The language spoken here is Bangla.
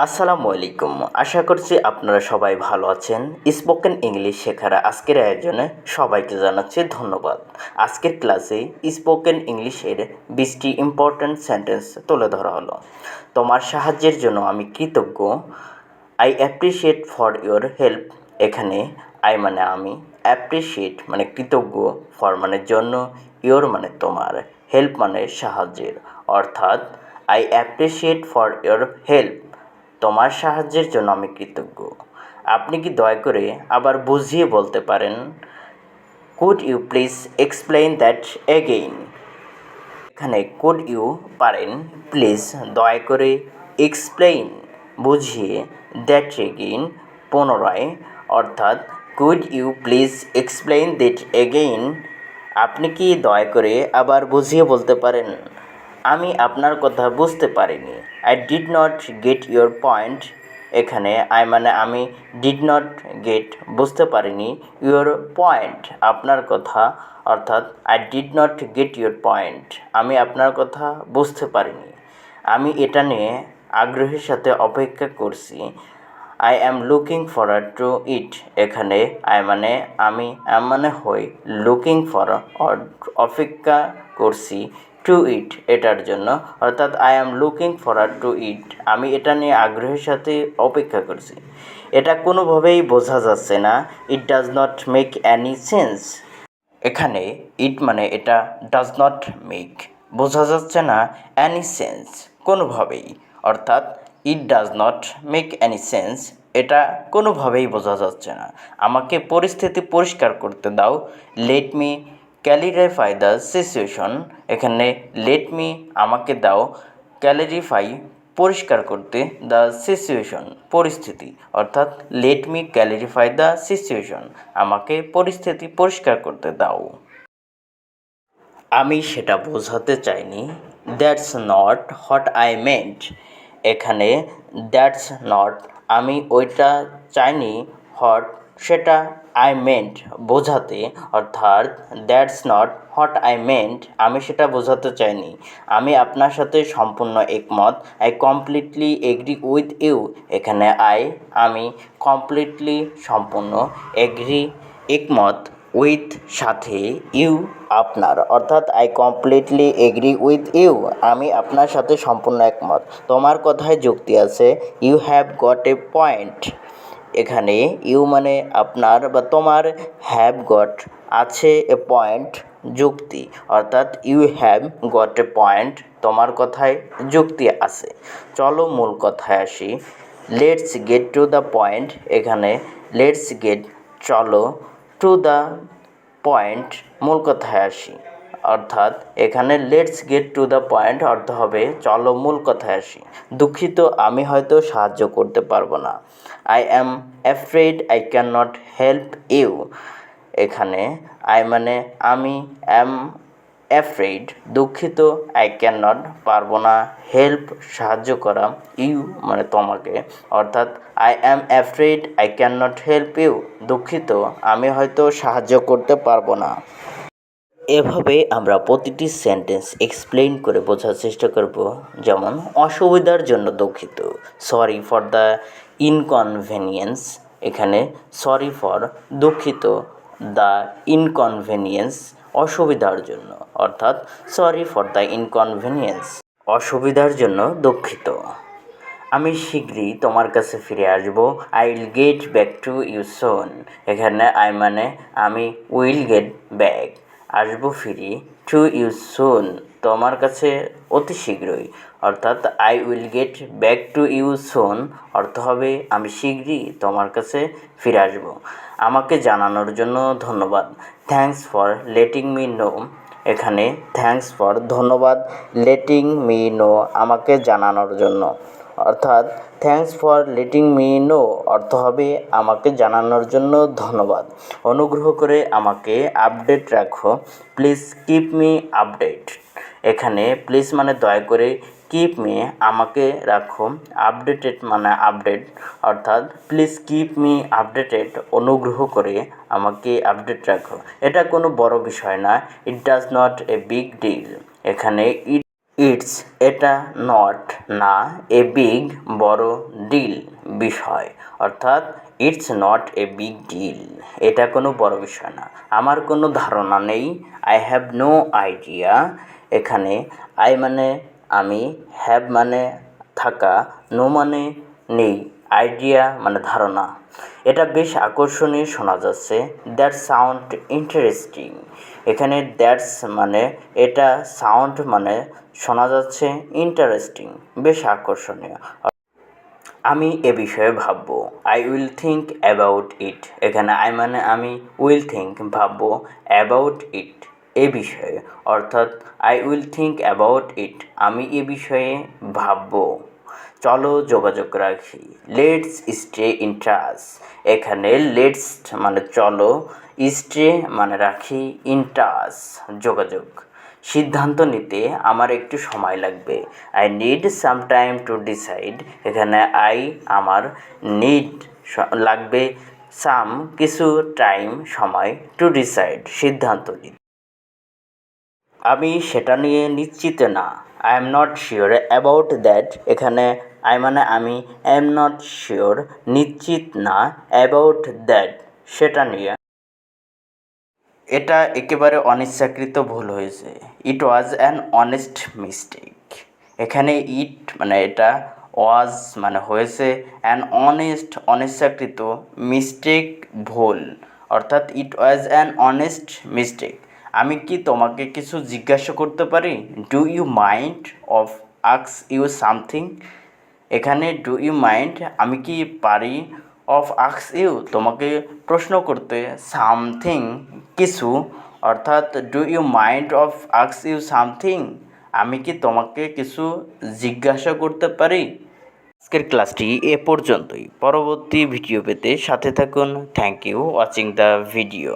আসসালামু আলাইকুম। আশা করছি আপনারা সবাই ভালো আছেন। স্পোকেন ইংলিশ শেখার আজকের আয়োজনে সবাইকে জানাচ্ছি ধন্যবাদ। আজকের ক্লাসে স্পোকেন ইংলিশের 20টি ইম্পর্ট্যান্ট সেন্টেন্স তুলে ধরা হলো। তোমার সাহায্যের জন্য আমি কৃতজ্ঞ। I appreciate for your help. এখানে আই মানে আমি, অ্যাপ্রিসিয়েট মানে কৃতজ্ঞ, ফর মানে জন্য, ইওর মানে তোমার, হেল্প মানে সাহায্যের। অর্থাৎ I appreciate for your help, তোমার সাহায্যের জন্য আমি কৃতজ্ঞ। আপনি কি দয়া করে আবার বুঝিয়ে বলতে পারেন? Could you please explain that again. এখানে কুড ইউ পারেন, প্লিজ দয়া করে, এক্সপ্লেইন বুঝিয়ে, দ্যাট এগেইন পুনরায়। অর্থাৎ could you please explain that again, আপনি কি দয়া করে আবার বুঝিয়ে বলতে পারেন? আমি আপনার কথা বুঝতে পারিনি। I did not get your point. এখানে আই মানে আমি, ডিড নট গেট বুঝতে পারিনি, ইয়োর পয়েন্ট আপনার কথা। অর্থাৎ I did not get your point, আমি আপনার কথা বুঝতে পারিনি। আমি এটা নিয়ে আগ্রহের সাথে অপেক্ষা করছি। I am looking forward to it. এখানে আই মানে আমি, অ্যাম মানে হই, লুকিং ফর অপেক্ষা করছি, টু ইট এটার জন্য। অর্থাৎ I am looking forward to it, আমি এটা নিয়ে আগ্রহের সাথে অপেক্ষা করছি। এটা কোনোভাবেই বোঝা যাচ্ছে না। It does not make Annie sense. এখানে ইট মানে এটা, ডাজ নট মেক বোঝা যাচ্ছে না, অ্যানি সেন্স কোনোভাবেই। অর্থাৎ ইট does not make Annie sense, এটা কোনোভাবেই বোঝা যাচ্ছে না। আমাকে পরিস্থিতি পরিষ্কার করতে দাও। Let me clarify the situation. এখানে লেট মি আমাকে দাও, ক্যালিরিফাই পরিষ্কার করতে, দ্য সিচুয়েশন পরিস্থিতি। অর্থাৎ let me clarify the situation, আমাকে পরিস্থিতি পরিষ্কার করতে দাও। আমি সেটা বোঝাতে চাইনি। That's not what I meant. এখানে দ্যাটস নট আমি ওইটা চাইনি, হোয়াট সেটা, আই মেন্ট বোঝাতে। অর্থাৎ that's not what I meant আমি সেটা বোঝাতে চাইনি। আমি আপনার সাথে সম্পূর্ণ একমত। I completely agree with you. এখানে আই আমি, কমপ্লিটলি সম্পূর্ণ, এগ্রি একমত, উইথ সাথে, ইউ আপনার। অর্থাৎ I completely agree with you, আমি আপনার সাথে সম্পূর্ণ একমত। তোমার কথায় যুক্তি আছে। You have got a point. এখানে ইউ মানে আপনার বা তোমার, হ্যাভ গট আছে, এ পয়েন্ট যুক্তি। অর্থাৎ you have got a point, তোমার কথায় যুক্তি আছে। চলো মূল কথায় আসি। Let's get to the point. এখানে লেটস গেট চলো, টু দ্য পয়েন্ট মূল কথায় আসি। অর্থাৎ এখানে let's get to the point অর্থ হবে চলো মূল কথায় আসি। দুঃখিত, আমি হয়তো সাহায্য করতে পারবো না। I am afraid I can not help you. এখানে আই মানে আমি, অ্যাম অ্যাফ্রেড দুঃখিত, আই ক্যান নট পারবো না, হেল্প সাহায্য করা, ইউ মানে তোমাকে। অর্থাৎ I am afraid I can not help you, দুঃখিত আমি হয়তো সাহায্য করতে পারবো না। এভাবে আমরা প্রতিটি সেন্টেন্স এক্সপ্লেইন করে বোঝার চেষ্টা করব। যেমন অসুবিধার জন্য দুঃখিত, সরি ফর দ্য ইনকনভেনিয়েন্স। এখানে সরি ফর দুঃখিত, দ্য ইনকনভেনিয়েন্স অসুবিধার জন্য। অর্থাৎ সরি ফর দ্য ইনকনভেনিয়েন্স অসুবিধার জন্য দুঃখিত। আমি শীঘ্রই তোমার কাছে ফিরে আসব। I will get back to you soon. এখানে আই মানে আমি, উইল গেট ব্যাক আসবো ফিরি, টু ইউ সুন তোমার কাছে অতি শীঘ্রই। অর্থাৎ I will get back to you soon অর্থ হবে আমি শীঘ্রই তোমার কাছে ফিরে আসব। আমাকে জানানোর জন্য ধন্যবাদ। Thanks for letting me no. এখানে থ্যাঙ্কস ফর ধন্যবাদ, লেটিং মি নো আমাকে জানানোর জন্য। অর্থাৎ thanks for letting me no অর্থ হবে আমাকে জানানোর জন্য ধন্যবাদ। অনুগ্রহ করে আমাকে আপডেট রাখো। Please keep me update. এখানে প্লিজ মানে দয়া করে, কিপ মি আমাকে রাখো, আপডেটেড মানে আপডেট। অর্থাৎ প্লিজ কিপ মি আপডেটেড অনুগ্রহ করে আমাকে আপডেট রাখো। এটা কোনো বড় বিষয় না। It does not a big deal. এখানে ইটস এটা নট না এ বিগ বড় ডিল বিষয়, অর্থাৎ it's not a big deal, এটা কোনো বড় বিষয় না, আমার কোনো ধারণা নেই। আই হ্যাভ নো আইডিয়া, এখানে আই মানে আমি, হ্যাভ মানে থাকা, নো মানে নেই, আইডিয়া মানে ধারণা। এটা বেশ আকর্ষণীয় শোনা যাচ্ছে। দ্যাট সাউন্ড ইন্টারেস্টিং, এখানে দ্যাটস মানে এটা, সাউন্ড মানে শোনা যাচ্ছে, ইন্টারেস্টিং বেশ আকর্ষণীয়। আমি এ বিষয়ে ভাববো, I will think about it, এখানে আই মানে আমি, উইল থিঙ্ক ভাববো, অ্যাবাউট ইট এ বিষয়ে, অর্থাৎ I will think about it আমি এ বিষয়ে ভাববো। চলো যোগাযোগ রাখি, লেটস স্টে ইন টাচ, এখানে লেটস মানে চলো, স্টে মানে রাখি, ইন টাচ যোগাযোগ। সিদ্ধান্ত নিতে আমার একটু সময় লাগবে, I need some time to decide, এখানে আই আমার, নিড লাগবে, সাম কিছু, টাইম সময়, টু ডিসাইড সিদ্ধান্ত নিতে। আমি সেটা নিয়ে নিশ্চিত না, I am not sure about that, এখানে আই মানে আমি, আই এম নট শিওর নিশ্চিত না, অ্যাবাউট দ্যাট সেটা নিয়ে। এটা একেবারে অনিচ্ছাকৃত ভুল হয়েছে, ইট ওয়াজ অ্যান অনেস্ট মিস্টেক, এখানে ইট মানে এটা, ওয়াজ মানে হয়েছে, অ্যান অনেস্ট অনিচ্ছাকৃত, মিস্টেক ভুল, অর্থাৎ it was an honest mistake. আমি কি তোমাকে কিছু জিজ্ঞাসা করতে পারি, ডু ইউ মাইন্ড অফ আক্স ইউ সামথিং, এখানে ডু ইউ মাইন্ড আমি কি পারি, অফ আক্স ইউ তোমাকে প্রশ্ন করতে, সামথিং কিছু, অর্থাৎ ডু ইউ মাইন্ড অফ আক্স ইউ সামথিং আমি কি তোমাকে কিছু জিজ্ঞাসা করতে পারি। আজকের ক্লাসটি এ পর্যন্তই, পরবর্তী ভিডিও পেতে সাথে থাকুন। Thank you watching the video.